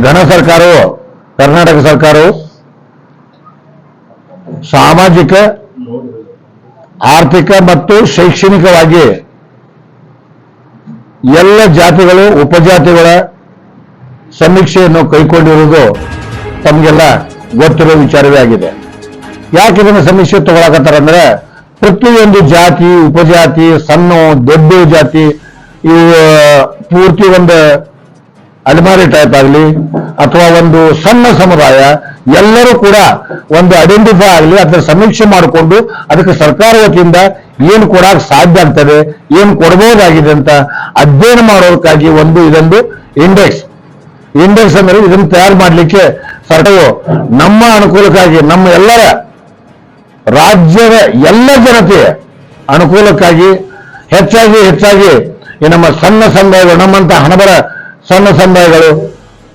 ಘನ ಸರ್ಕಾರವು ಕರ್ನಾಟಕ ಸರ್ಕಾರವು ಸಾಮಾಜಿಕ, ಆರ್ಥಿಕ ಮತ್ತು ಶೈಕ್ಷಣಿಕವಾಗಿ ಎಲ್ಲ ಜಾತಿಗಳು, ಉಪಜಾತಿಗಳ ಸಮೀಕ್ಷೆಯನ್ನು ಕೈಗೊಂಡಿರುವುದು ತಮಗೆಲ್ಲ ಗೊತ್ತಿರುವ ವಿಚಾರವೇ ಆಗಿದೆ. ಯಾಕೆ ಇದನ್ನು ಸಮೀಕ್ಷೆ ತಗೊಳಕತ್ತಾರಂದ್ರೆ, ಪ್ರತಿಯೊಂದು ಜಾತಿ, ಉಪಜಾತಿ, ಸಣ್ಣ ದೊಡ್ಡ ಜಾತಿ, ಇವು ಪೂರ್ತಿ ಒಂದು ಅಲೆಮಾರಿ ಟೈಪ್ ಆಗಲಿ ಅಥವಾ ಒಂದು ಸಣ್ಣ ಸಮುದಾಯ, ಎಲ್ಲರೂ ಕೂಡ ಒಂದು ಐಡೆಂಟಿಫೈ ಆಗಲಿ, ಅದರ ಸಮೀಕ್ಷೆ ಮಾಡಿಕೊಂಡು ಅದಕ್ಕೆ ಸರ್ಕಾರ ವತಿಯಿಂದ ಏನು ಕೊಡಕ್ಕೆ ಸಾಧ್ಯ ಆಗ್ತದೆ, ಏನು ಕೊಡಬಹುದಾಗಿದೆ ಅಂತ ಅಧ್ಯಯನ ಮಾಡೋದಕ್ಕಾಗಿ ಇದೊಂದು ಇಂಡೆಕ್ಸ್ ಅಂದ್ರೆ ಇದನ್ನು ತಯಾರು ಮಾಡಲಿಕ್ಕೆ ಸರ್ಕಾರವು ನಮ್ಮ ಅನುಕೂಲಕ್ಕಾಗಿ, ನಮ್ಮ ಎಲ್ಲರ ರಾಜ್ಯದ ಎಲ್ಲ ಜನತೆಯ ಅನುಕೂಲಕ್ಕಾಗಿ ಹೆಚ್ಚಾಗಿ ಈ ನಮ್ಮ ಸಣ್ಣ ಸಮುದಾಯಗಳು, ನಮ್ಮಂತ ಹಣಬರ ಸಣ್ಣ ಸಮುದಾಯಗಳು,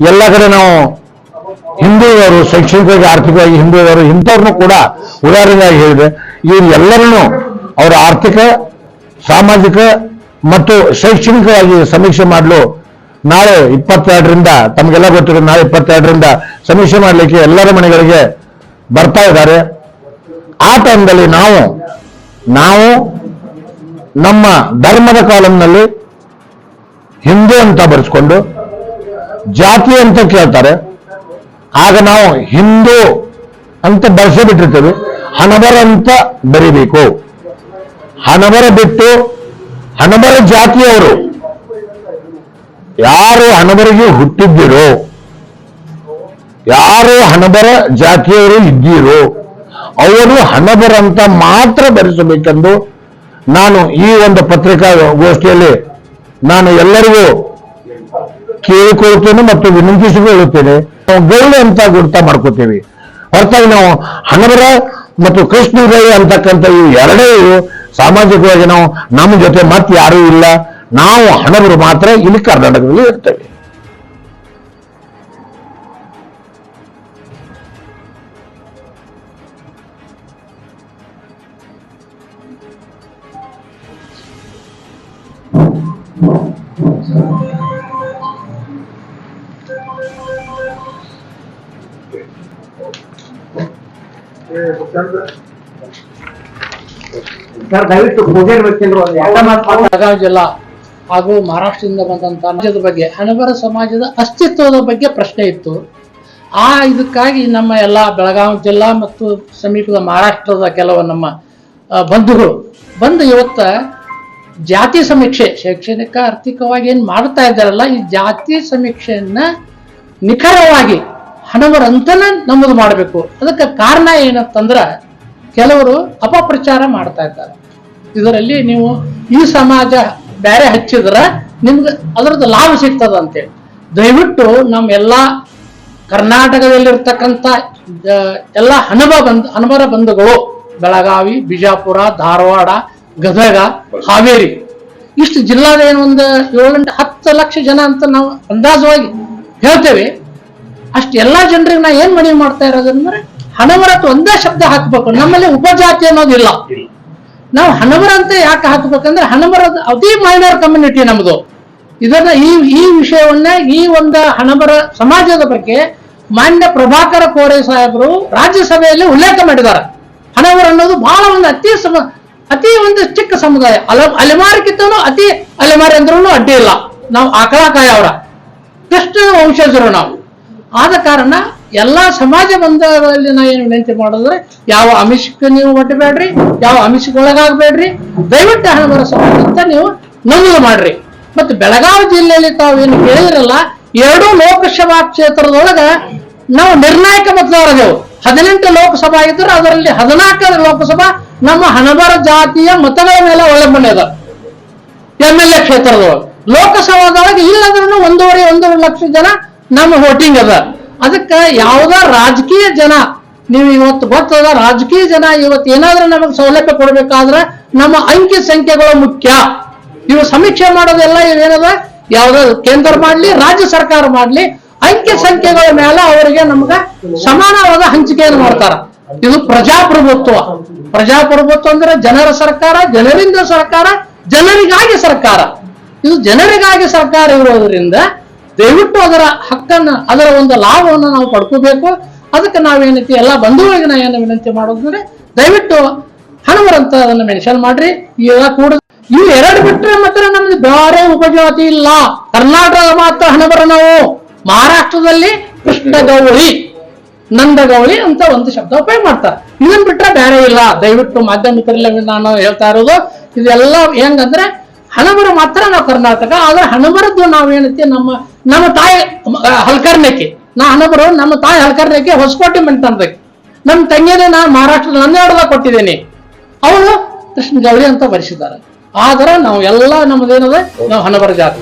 ಎಲ್ಲ ಕಡೆ ನಾವು ಹಿಂದುಳಿದವರು, ಶೈಕ್ಷಣಿಕವಾಗಿ ಆರ್ಥಿಕವಾಗಿ ಹಿಂದುಳಿದವರು, ಇಂಥವ್ರನ್ನು ಕೂಡ ಉದಾಹರಣೆಯಾಗಿ ಹೇಳಿದೆ. ಇವರೆಲ್ಲರನ್ನು ಅವರ ಆರ್ಥಿಕ, ಸಾಮಾಜಿಕ ಮತ್ತು ಶೈಕ್ಷಣಿಕವಾಗಿ ಸಮೀಕ್ಷೆ ಮಾಡಲು ನಾಳೆ 22ರಿಂದ, ತಮಗೆಲ್ಲ ಗೊತ್ತಿರೋ ನಾಳೆ 22ರಿಂದ ಸಮೀಕ್ಷೆ ಮಾಡಲಿಕ್ಕೆ ಎಲ್ಲರ ಮನೆಗಳಿಗೆ ಬರ್ತಾ ಇದ್ದಾರೆ. ಆ ಟೈಮ್ನಲ್ಲಿ ನಾವು ನಮ್ಮ ಧರ್ಮದ ಕಾಲಂನಲ್ಲಿ ಹಿಂದೂ ಅಂತ ಬರೆಸ್ಕೊಂಡು ಜಾತಿ ಅಂತ ಕೇಳ್ತಾರೆ. ಆಗ ನಾವು ಹಿಂದೂ ಅಂತ ಬರೆಸೇ ಬಿಟ್ಟಿರ್ತೀವಿ, ಹಣಬರ ಅಂತ ಬರೀಬೇಕು. ಹಣಬರ ಬಿಟ್ಟು ಹಣಬರ ಜಾತಿಯವರು ಯಾರು ಹಣಬರಿಗೆ ಹುಟ್ಟಿದ್ದೀರೋ, ಯಾರು ಹಣಬರ ಜಾತಿಯವರು ಇದ್ದೀರೋ ಅವರು ಹಣಬರ ಅಂತ ಮಾತ್ರ ಬರೆಸಬೇಕೆಂದು ನಾನು ಈ ಒಂದು ಪತ್ರಿಕಾಗೋಷ್ಠಿಯಲ್ಲಿ ನಾನು ಎಲ್ಲರಿಗೂ ಕೇಳಿಕೊಳ್ಳುತ್ತೇನೆ ಮತ್ತು ವಿನಂತಿಸಿಕೊಳ್ಳುತ್ತೇನೆ. ನಾವು ಗೌಳಿ ಅಂತ ಗುರುತ ಮಾಡ್ಕೋತೀವಿ, ಹೊರತಾಗಿ ನಾವು ಹಣಬರ ಮತ್ತು ಕೃಷ್ಣ ಗೌಳಿ ಅಂತಕ್ಕಂಥ ಇವು ಎರಡೇ ಸಾಮಾಜಿಕವಾಗಿ ನಾವು ನಮ್ಮ ಜೊತೆ ಮತ್ತೆ ಯಾರೂ ಇಲ್ಲ, ನಾವು ಹಣಬರು ಮಾತ್ರ ಇಲ್ಲಿ ಕರ್ನಾಟಕದಲ್ಲಿ ಇರ್ತೇವೆ. ಬೆಳಗಾವಿ ಜಿಲ್ಲಾ ಹಾಗೂ ಮಹಾರಾಷ್ಟ್ರದಿಂದ ಬಂದಂತ ರಾಜ್ಯದ ಬಗ್ಗೆ, ಹಣಬರ ಸಮಾಜದ ಅಸ್ತಿತ್ವದ ಬಗ್ಗೆ ಪ್ರಶ್ನೆ ಇತ್ತು. ಇದಕ್ಕಾಗಿ ನಮ್ಮ ಎಲ್ಲ ಬೆಳಗಾವಿ ಜಿಲ್ಲಾ ಮತ್ತು ಸಮೀಪದ ಮಹಾರಾಷ್ಟ್ರದ ಕೆಲವು ನಮ್ಮ ಬಂಧುಗಳು ಬಂದು ಇವತ್ತ ಜಾತಿ ಸಮೀಕ್ಷೆ, ಶೈಕ್ಷಣಿಕ ಆರ್ಥಿಕವಾಗಿ ಏನ್ ಮಾಡ್ತಾ ಇದ್ದಾರಲ್ಲ, ಈ ಜಾತಿ ಸಮೀಕ್ಷೆಯನ್ನ ನಿಖರವಾಗಿ ಹಣಬರ ಅಂತನ ನಮೂದು ಮಾಡಬೇಕು. ಅದಕ್ಕೆ ಕಾರಣ ಏನಂತಂದ್ರ, ಕೆಲವರು ಅಪಪ್ರಚಾರ ಮಾಡ್ತಾ ಇದ್ದಾರೆ. ಇದರಲ್ಲಿ ನೀವು ಈ ಸಮಾಜ ಬೇರೆ ಹಚ್ಚಿದ್ರ ನಿಮ್ಗೆ ಅದರದ್ದು ಲಾಭ ಸಿಗ್ತದ ಅಂತೇಳಿ ದಯವಿಟ್ಟು ನಮ್ಮ ಎಲ್ಲ ಕರ್ನಾಟಕದಲ್ಲಿರ್ತಕ್ಕಂಥ ಎಲ್ಲ ಹಣಬರ ಬಂಧುಗಳು, ಬೆಳಗಾವಿ, ಬಿಜಾಪುರ, ಧಾರವಾಡ, ಗದಗ, ಹಾವೇರಿ, ಇಷ್ಟು ಜಿಲ್ಲಾದ ಏನು ಒಂದು 7-10 ಲಕ್ಷ ಜನ ಅಂತ ನಾವು ಅಂದಾಜವಾಗಿ ಹೇಳ್ತೇವೆ. ಅಷ್ಟು ಎಲ್ಲಾ ಜನರಿಗೆ ನಾ ಏನ್ ಮನವಿ ಮಾಡ್ತಾ ಇರೋದಂದ್ರೆ, ಹಣಬರ ಒಂದೇ ಶಬ್ದ ಹಾಕ್ಬೇಕು. ನಮ್ಮಲ್ಲಿ ಉಪಜಾತಿ ಅನ್ನೋದಿಲ್ಲ. ನಾವು ಹಣಬರ ಅಂತ ಯಾಕೆ ಹಾಕ್ಬೇಕಂದ್ರೆ, ಹಣಬರ ಅತಿ ಮೈನರ್ ಕಮ್ಯುನಿಟಿ ನಮ್ದು. ಇದನ್ನ ಈ ವಿಷಯವನ್ನ ಈ ಒಂದು ಹಣಬರ ಸಮಾಜದ ಬಗ್ಗೆ ಮಾನ್ಯ ಪ್ರಭಾಕರ ಕೋರೆ ಸಾಹೇಬರು ರಾಜ್ಯಸಭೆಯಲ್ಲಿ ಉಲ್ಲೇಖ ಮಾಡಿದ್ದಾರೆ. ಹಣಬರ ಅನ್ನೋದು ಬಹಳ ಒಂದು ಅತಿ ಒಂದು ಚಿಕ್ಕ ಸಮುದಾಯ. ಅಲೆಮಾರಿಗಿಂತನೂ ಅತಿ ಅಲೆಮಾರಿ ಅಂದ್ರೂ ಅಡ್ಡಿ ಇಲ್ಲ. ನಾವು ಆಕಳಕಾಯ ಅವರ ಎಷ್ಟು ವಂಶಜರು ನಾವು. ಆದ ಕಾರಣ ಎಲ್ಲಾ ಸಮಾಜ ಬಂಧಗಳಲ್ಲಿ ನಾ ಏನು ವಿನಂತಿ ಮಾಡೋದ್ರೆ, ಯಾವ ಅಮಿಷಕ್ಕೆ ನೀವು ಒಡ್ಡಬೇಡ್ರಿ, ಯಾವ ಅಮಿಷಕ್ಕೆ ಒಳಗಾಗಬೇಡ್ರಿ. ದಯವಿಟ್ಟು ಹಣಬರ ಸಮಾಜ ಅಂತ ನೀವು ನಮೂದು ಮಾಡ್ರಿ. ಮತ್ತು ಬೆಳಗಾವಿ ಜಿಲ್ಲೆಯಲ್ಲಿ ತಾವು ಏನು ಕೇಳಿದ್ರಲ್ಲ, 2 ಲೋಕಸಭಾ ಕ್ಷೇತ್ರದೊಳಗ ನಾವು ನಿರ್ಣಾಯಕ ಮತದಾರದೆವು. 18 ಲೋಕಸಭಾ ಇದ್ದರೆ ಅದರಲ್ಲಿ 14 ಲೋಕಸಭಾ ನಮ್ಮ ಹಣಬರ ಜಾತಿಯ ಮತಗಳ ಮೇಲೆ ಅವಲಂಬನೆ ಅದ. MLA ಕ್ಷೇತ್ರದೊಳಗೆ, ಲೋಕಸಭಾದೊಳಗೆ ಇಲ್ಲಂದ್ರೂ 1.5 ಲಕ್ಷ ಜನ ನಮ್ಮ ವೋಟಿಂಗ್ ಅದ. ಅದಕ್ಕೆ ಯಾವುದ ರಾಜಕೀಯ ಜನ, ನೀವು ಇವತ್ತು ಗೊತ್ತದ, ರಾಜಕೀಯ ಜನ ಇವತ್ತು ಏನಾದ್ರೂ ನಮಗೆ ಸೌಲಭ್ಯ ಕೊಡ್ಬೇಕಾದ್ರೆ ನಮ್ಮ ಅಂಕಿ ಸಂಖ್ಯೆಗಳು ಮುಖ್ಯ. ಇವು ಸಮೀಕ್ಷೆ ಮಾಡೋದೆಲ್ಲ ಇವೇನದ, ಯಾವ್ದಾದ್ರು ಕೇಂದ್ರ ಮಾಡ್ಲಿ, ರಾಜ್ಯ ಸರ್ಕಾರ ಮಾಡ್ಲಿ, ಅಂಕಿ ಸಂಖ್ಯೆಗಳ ಮೇಲೆ ಅವರಿಗೆ ನಮ್ಗ ಸಮಾನವಾದ ಹಂಚಿಕೆಯನ್ನು ಮಾಡ್ತಾರ. ಇದು ಪ್ರಜಾಪ್ರಭುತ್ವ. ಪ್ರಜಾಪ್ರಭುತ್ವ ಅಂದ್ರೆ ಜನರ ಸರ್ಕಾರ, ಜನರಿಂದ ಸರ್ಕಾರ, ಜನರಿಗಾಗಿ ಸರ್ಕಾರ. ಇದು ಜನರಿಗಾಗಿ ಸರ್ಕಾರ ಇರೋದ್ರಿಂದ ದಯವಿಟ್ಟು ಅದರ ಹಕ್ಕನ್ನ, ಅದರ ಒಂದು ಲಾಭವನ್ನು ನಾವು ಪಡ್ಕೋಬೇಕು. ಅದಕ್ಕೆ ನಾವೇನೈತಿ ಎಲ್ಲ ಬಂಧುಗಳಿಗೆ ನಾ ಏನು ವಿನಂತಿ ಮಾಡೋದಂದ್ರೆ, ದಯವಿಟ್ಟು ಹಣಮರ ಅಂತ ಅದನ್ನ ಮೆನ್ಷನ್ ಮಾಡ್ರಿ. ಈಗ ಕೂಡ ಇವು ಎರಡು ಬಿಟ್ರೆ ಮಾತ್ರ ನಮ್ದು ಬೇರೆ ಉಪಜಾತಿ ಇಲ್ಲ. ಕರ್ನಾಟಕ ಮಾತ್ರ ಹಣಬರ. ನಾವು ಮಹಾರಾಷ್ಟ್ರದಲ್ಲಿ ಕೃಷ್ಣಗೌಳಿ, ನಂದಗೌಳಿ ಅಂತ ಒಂದು ಶಬ್ದ ಉಪಯೋಗ ಮಾಡ್ತಾರೆ. ಇದನ್ ಬಿಟ್ರೆ ಬೇರೆ ಇಲ್ಲ. ದಯವಿಟ್ಟು ಮಾಧ್ಯಮಿಕರಲ್ಲಿ ನಾನು ಹೇಳ್ತಾ ಇರೋದು ಇದೆಲ್ಲ ಹೆಂಗಂದ್ರೆ ಹಣಬರ ಮಾತ್ರ ನಾವು ಕರ್ನಾಟಕ. ಆದ್ರೆ ಹಣಬರದ್ದು ನಾವೇನೈತಿ ನಮ್ಮ ತಾಯಿ ಹಲ್ಕರ್ನಕ್ಕೆ, ನಾ ಹಣಬರು ನಮ್ಮ ತಾಯಿ ಹಲ್ಕರ್ನಕ್ಕೆ ಹೊಸಕೋಟೆ ಮೆಂಟನ್ದಕ್ಕೆ. ನಮ್ಮ ತಂಗಿನೇ ನಾ ಮಹಾರಾಷ್ಟ್ರದ ನಂದೇಡದಾಗ ಕೊಟ್ಟಿದ್ದೇನೆ, ಅವಳು ಕೃಷ್ಣಗೌಳಿ ಅಂತ ಬರೆಸಿದ್ದಾರೆ. ಆದ್ರೆ ನಾವು ಎಲ್ಲ ನಮ್ಮದೇನದ ನಾವು ಹಣಬರ ಜಾತಿ.